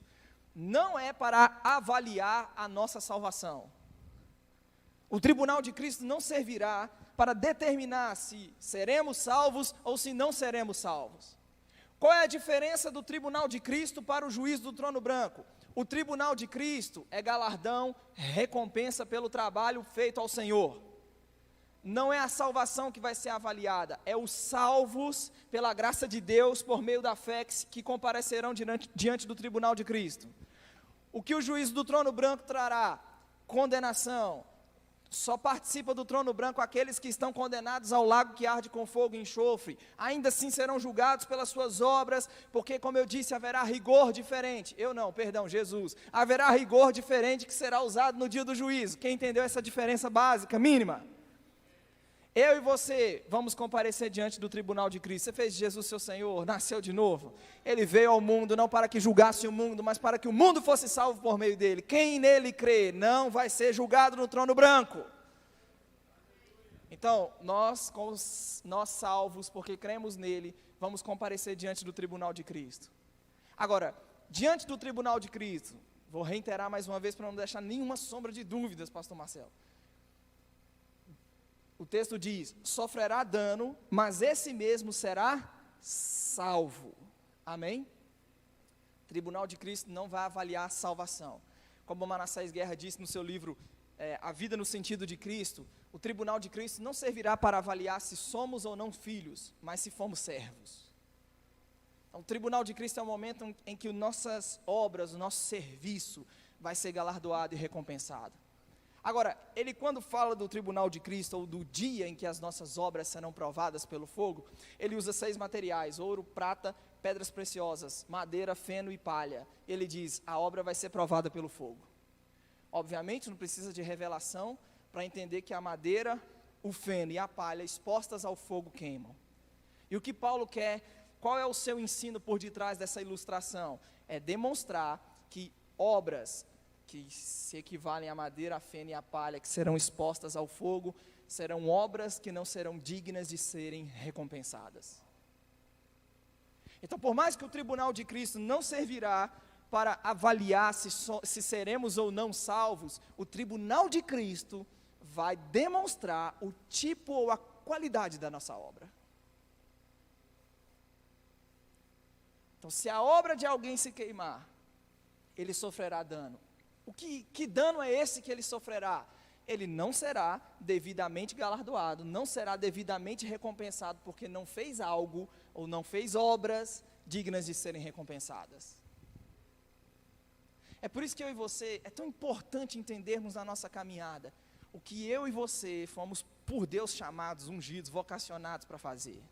não é para avaliar a nossa salvação. O tribunal de Cristo não servirá para determinar se seremos salvos ou se não seremos salvos. Qual é a diferença do tribunal de Cristo para o juiz do trono branco? O tribunal de Cristo é galardão, recompensa pelo trabalho feito ao Senhor. Não é a salvação que vai ser avaliada, é os salvos pela graça de Deus por meio da fé que comparecerão diante do tribunal de Cristo. O que o juiz do trono branco trará? Condenação. Só participa do trono branco aqueles que estão condenados ao lago que arde com fogo e enxofre. Ainda assim serão julgados pelas suas obras, porque, como eu disse, haverá rigor diferente. Jesus. Haverá rigor diferente que será usado no dia do juízo. Quem entendeu essa diferença básica, mínima? Eu e você vamos comparecer diante do tribunal de Cristo. Você fez de Jesus seu Senhor, nasceu de novo. Ele veio ao mundo não para que julgasse o mundo, mas para que o mundo fosse salvo por meio dele. Quem nele crê não vai ser julgado no trono branco. Então, nós salvos, porque cremos nele, vamos comparecer diante do tribunal de Cristo. Agora, diante do tribunal de Cristo, Vou reiterar mais uma vez para não deixar nenhuma sombra de dúvidas, pastor Marcelo. O texto diz: sofrerá dano, mas esse mesmo será salvo. Amém? O tribunal de Cristo não vai avaliar a salvação. Como Manassés Guerra disse no seu livro A Vida no Sentido de Cristo, o tribunal de Cristo não servirá para avaliar se somos ou não filhos, mas se fomos servos. Então, o tribunal de Cristo é o momento em que nossas obras, o nosso serviço vai ser galardoado e recompensado. Agora, ele quando fala do tribunal de Cristo, ou do dia em que as nossas obras serão provadas pelo fogo, ele usa 6 materiais: ouro, prata, pedras preciosas, madeira, feno e palha. Ele diz: a obra vai ser provada pelo fogo. Obviamente não precisa de revelação para entender que a madeira, o feno e a palha expostas ao fogo queimam. E o que Paulo quer, qual é o seu ensino por detrás dessa ilustração? É demonstrar que obras que se equivalem à madeira, a feno e a palha, que serão expostas ao fogo, serão obras que não serão dignas de serem recompensadas. Então, por mais que o tribunal de Cristo não servirá para avaliar se seremos ou não salvos, o tribunal de Cristo vai demonstrar o tipo ou a qualidade da nossa obra. Então, se a obra de alguém se queimar, ele sofrerá dano. Que dano é esse que ele sofrerá? Ele não será devidamente galardoado, não será devidamente recompensado, porque não fez algo, ou não fez obras dignas de serem recompensadas. É por isso que eu e você, é tão importante entendermos na nossa caminhada, o que eu e você fomos por Deus chamados, ungidos, vocacionados para fazer.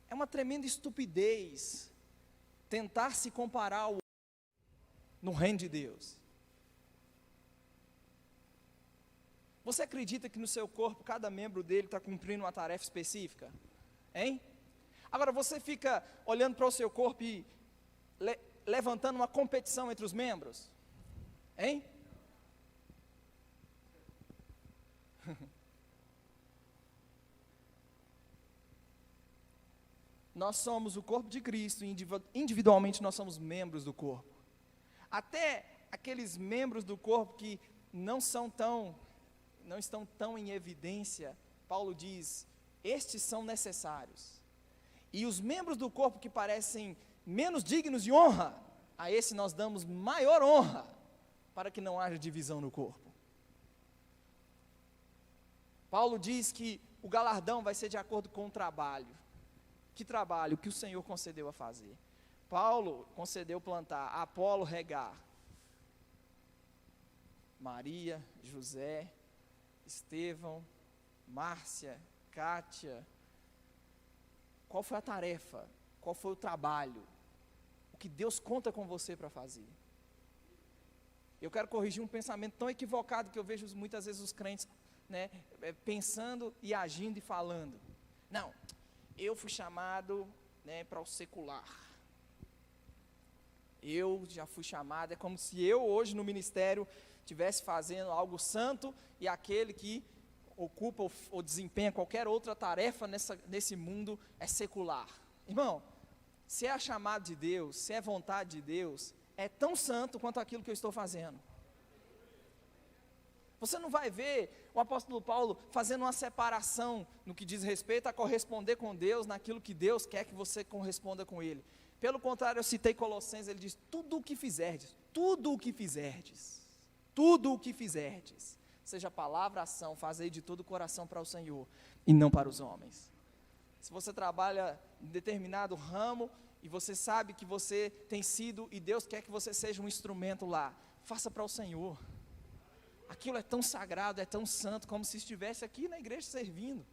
É uma tremenda estupidez tentar se comparar ao no reino de Deus. Você acredita que no seu corpo, cada membro dele está cumprindo uma tarefa específica? Hein? Agora você fica olhando para o seu corpo e levantando uma competição entre os membros? Hein? Nós somos o corpo de Cristo, e individualmente nós somos membros do corpo. Até aqueles membros do corpo que não estão tão em evidência, Paulo diz, estes são necessários. E os membros do corpo que parecem menos dignos de honra, a esse nós damos maior honra, para que não haja divisão no corpo. Paulo diz que o galardão vai ser de acordo com o trabalho. Que trabalho que o Senhor concedeu a fazer? Paulo concedeu plantar, Apolo regar. Maria, José, Estevão, Márcia, Kátia. Qual foi a tarefa? Qual foi o trabalho? O que Deus conta com você para fazer? Eu quero corrigir um pensamento tão equivocado que eu vejo muitas vezes os crentes, pensando e agindo e falando. Não, eu fui chamado, para o secular. Eu já fui chamado, é como se eu hoje no ministério estivesse fazendo algo santo e aquele que ocupa ou desempenha qualquer outra tarefa nesse mundo é secular. Irmão, se é a chamada de Deus, se é vontade de Deus, é tão santo quanto aquilo que eu estou fazendo. Você não vai ver o apóstolo Paulo fazendo uma separação no que diz respeito a corresponder com Deus, naquilo que Deus quer que você corresponda com Ele. Pelo contrário, eu citei Colossenses, ele diz, tudo o que fizerdes, seja palavra, ação, fazei de todo o coração para o Senhor, e não para os homens. Se você trabalha em determinado ramo, e você sabe que você tem sido, e Deus quer que você seja um instrumento lá, faça para o Senhor. Aquilo é tão sagrado, é tão santo, como se estivesse aqui na igreja servindo.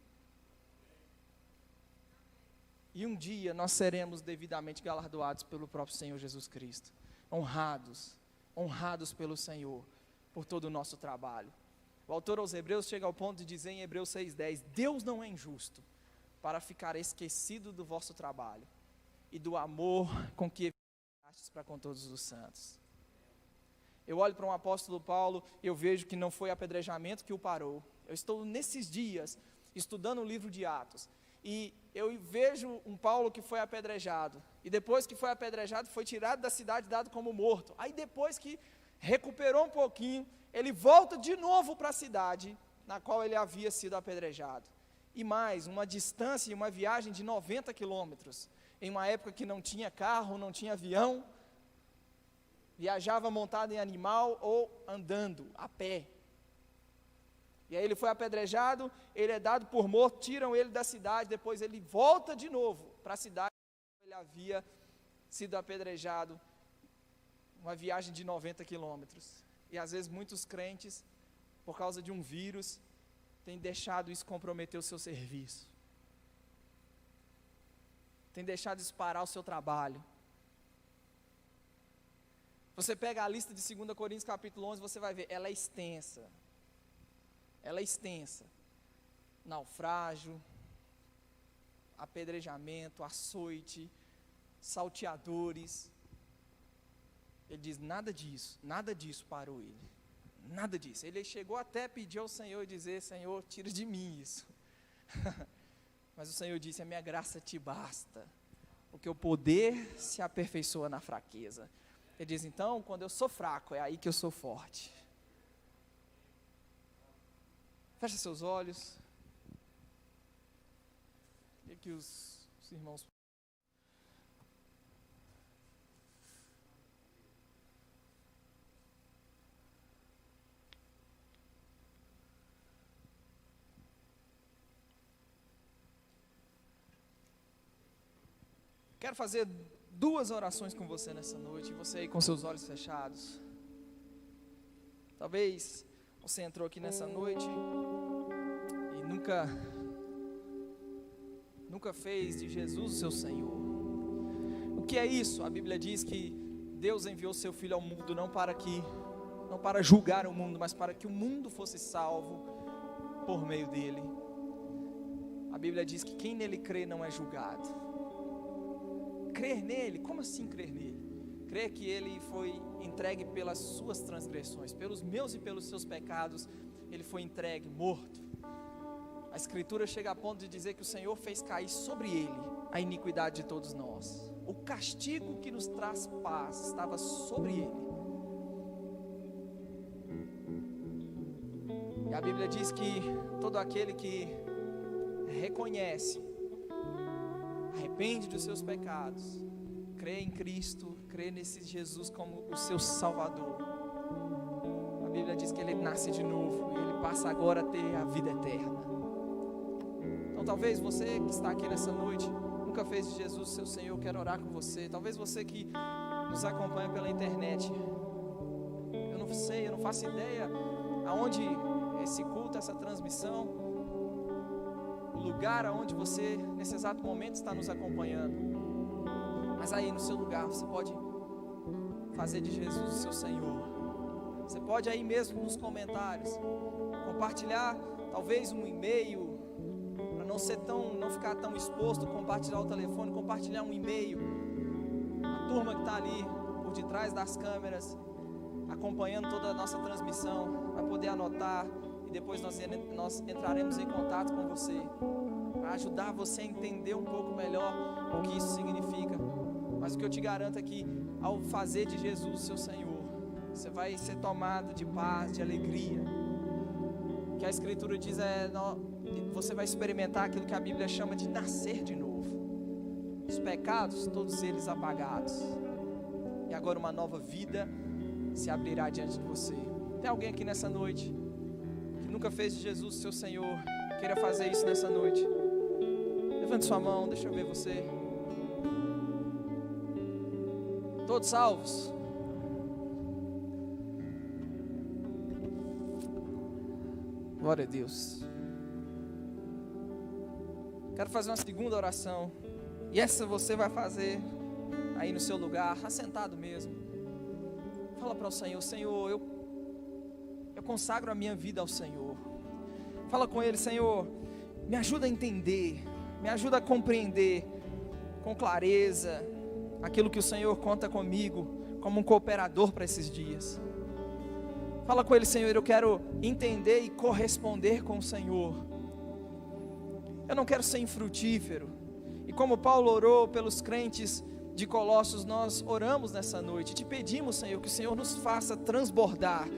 E um dia nós seremos devidamente galardoados pelo próprio Senhor Jesus Cristo, honrados pelo Senhor, por todo o nosso trabalho. O autor aos Hebreus chega ao ponto de dizer em Hebreus 6,10, Deus não é injusto para ficar esquecido do vosso trabalho e do amor com que gastes para com todos os santos. Eu olho para um apóstolo Paulo, eu vejo que não foi apedrejamento que o parou. Eu estou nesses dias estudando o livro de Atos, E eu vejo um Paulo que foi apedrejado, e depois que foi apedrejado, foi tirado da cidade, dado como morto. Aí depois que recuperou um pouquinho, ele volta de novo para a cidade, na qual ele havia sido apedrejado. E mais, uma distância e uma viagem de 90 quilômetros, em uma época que não tinha carro, não tinha avião, viajava montado em animal ou andando, a pé. E aí ele foi apedrejado, ele é dado por morto, tiram ele da cidade, depois ele volta de novo para a cidade onde ele havia sido apedrejado, uma viagem de 90 quilômetros. E às vezes muitos crentes, por causa de um vírus, têm deixado isso comprometer o seu serviço, têm deixado isso parar o seu trabalho. Você pega a lista de 2 Coríntios capítulo 11, você vai ver, ela é extensa. Ela é extensa. Naufrágio, apedrejamento, açoite, salteadores. Ele diz, nada disso parou ele. Nada disso. Ele chegou até a pedir ao Senhor e dizer, Senhor, tira de mim isso. Mas o Senhor disse, a minha graça te basta, porque o poder se aperfeiçoa na fraqueza. Ele diz, então, quando eu sou fraco, é aí que eu sou forte. Feche seus olhos. E que os irmãos... Quero fazer 2 orações com você nessa noite, você aí com seus olhos fechados. Talvez você entrou aqui nessa noite e nunca fez de Jesus o seu Senhor. O que é isso? A Bíblia diz que Deus enviou seu Filho ao mundo não para julgar o mundo, mas para que o mundo fosse salvo por meio dele. A Bíblia diz que quem nele crê não é julgado. Crer nele, como assim crer nele? Crer que ele foi entregue pelas suas transgressões, pelos meus e pelos seus pecados, ele foi entregue, morto. A Escritura chega a ponto de dizer que o Senhor fez cair sobre ele a iniquidade de todos nós. O castigo que nos traz paz estava sobre ele. E a Bíblia diz que todo aquele que reconhece, arrepende dos seus pecados, crê em Cristo, crê nesse Jesus como o seu Salvador, a Bíblia diz que ele nasce de novo, e ele passa agora a ter a vida eterna. Então talvez você que está aqui nessa noite, nunca fez de Jesus seu Senhor, eu quero orar com você. Talvez você que nos acompanha pela internet, eu não sei, eu não faço ideia aonde esse culto, essa transmissão, o lugar aonde você nesse exato momento está nos acompanhando, mas aí no seu lugar você pode fazer de Jesus o seu Senhor. Você pode aí mesmo nos comentários compartilhar talvez um e-mail, para não ficar tão exposto, compartilhar o telefone, compartilhar um e-mail. A turma que está ali por detrás das câmeras acompanhando toda a nossa transmissão vai poder anotar, e depois nós entraremos em contato com você para ajudar você a entender um pouco melhor o que isso significa. Mas o que eu te garanto é que ao fazer de Jesus o seu Senhor, você vai ser tomado de paz, de alegria. O que a Escritura diz você vai experimentar aquilo que a Bíblia chama de nascer de novo. Os pecados, todos eles apagados, e agora uma nova vida se abrirá diante de você. Tem alguém aqui nessa noite que nunca fez de Jesus seu Senhor, queira fazer isso nessa noite? Levante sua mão, deixa eu ver você. Todos salvos? Glória a Deus. Quero fazer uma segunda oração, e essa você vai fazer aí no seu lugar, assentado mesmo. Fala para o Senhor: Senhor, eu consagro a minha vida ao Senhor. Fala com Ele: Senhor, me ajuda a entender, me ajuda a compreender com clareza aquilo que o Senhor conta comigo como um cooperador para esses dias. Fala com Ele: Senhor, eu quero entender e corresponder com o Senhor. Eu não quero ser infrutífero. E como Paulo orou pelos crentes de Colossos, nós oramos nessa noite. Te pedimos, Senhor, que o Senhor nos faça transbordar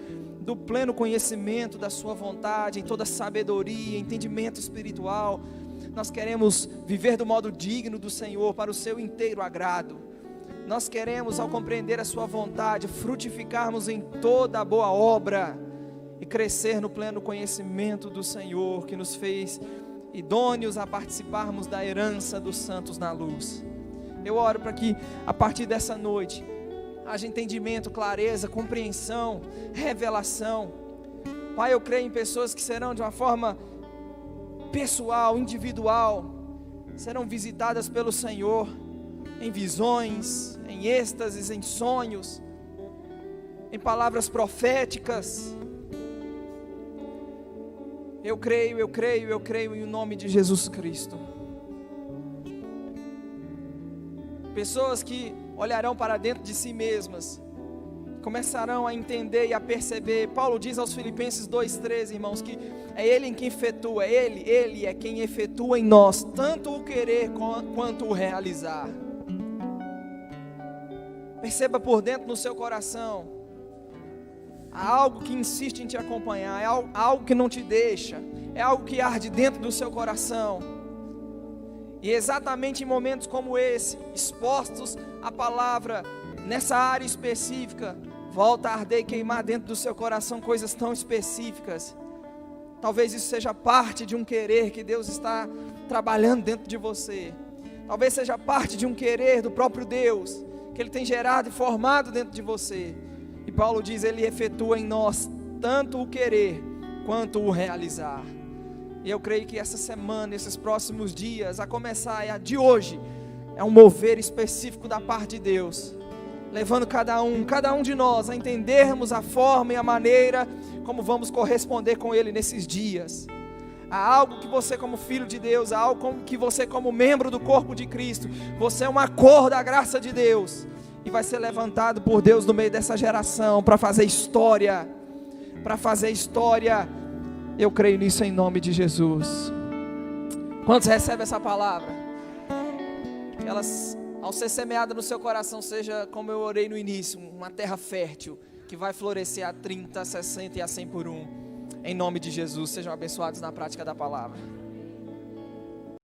do pleno conhecimento da sua vontade, em toda sabedoria, entendimento espiritual. Nós queremos viver do modo digno do Senhor, para o seu inteiro agrado. Nós queremos, ao compreender a sua vontade, frutificarmos em toda a boa obra e crescer no pleno conhecimento do Senhor, que nos fez idôneos a participarmos da herança dos santos na luz. Eu oro para que a partir dessa noite haja entendimento, clareza, compreensão, revelação. Pai, eu creio em pessoas que serão de uma forma pessoal, individual, serão visitadas pelo Senhor em visões, em êxtases, em sonhos, em palavras proféticas. Eu creio em nome de Jesus Cristo. Pessoas que olharão para dentro de si mesmas, começarão a entender e a perceber. Paulo diz aos Filipenses 2,13, irmãos, que é Ele em quem efetua, Ele é quem efetua em nós, tanto o querer quanto o realizar. Perceba por dentro no seu coração, há algo que insiste em te acompanhar, é algo que não te deixa, é algo que arde dentro do seu coração. E exatamente em momentos como esse, expostos à palavra, nessa área específica, volta a arder e queimar dentro do seu coração coisas tão específicas. Talvez isso seja parte de um querer que Deus está trabalhando dentro de você. Talvez seja parte de um querer do próprio Deus, que Ele tem gerado e formado dentro de você. E Paulo diz, Ele efetua em nós tanto o querer quanto o realizar. E eu creio que essa semana, esses próximos dias, a começar de hoje, é um mover específico da parte de Deus, levando cada um de nós a entendermos a forma e a maneira como vamos corresponder com Ele nesses dias. Há algo que você, como filho de Deus, há algo que você, como membro do corpo de Cristo, você é uma cor da graça de Deus, e vai ser levantado por Deus no meio dessa geração, para fazer história, eu creio nisso em nome de Jesus. Quantos recebem essa palavra? Que elas, ao ser semeada no seu coração, seja como eu orei no início, uma terra fértil, que vai florescer a 30, a 60 e a 100 por um. Em nome de Jesus, sejam abençoados na prática da palavra.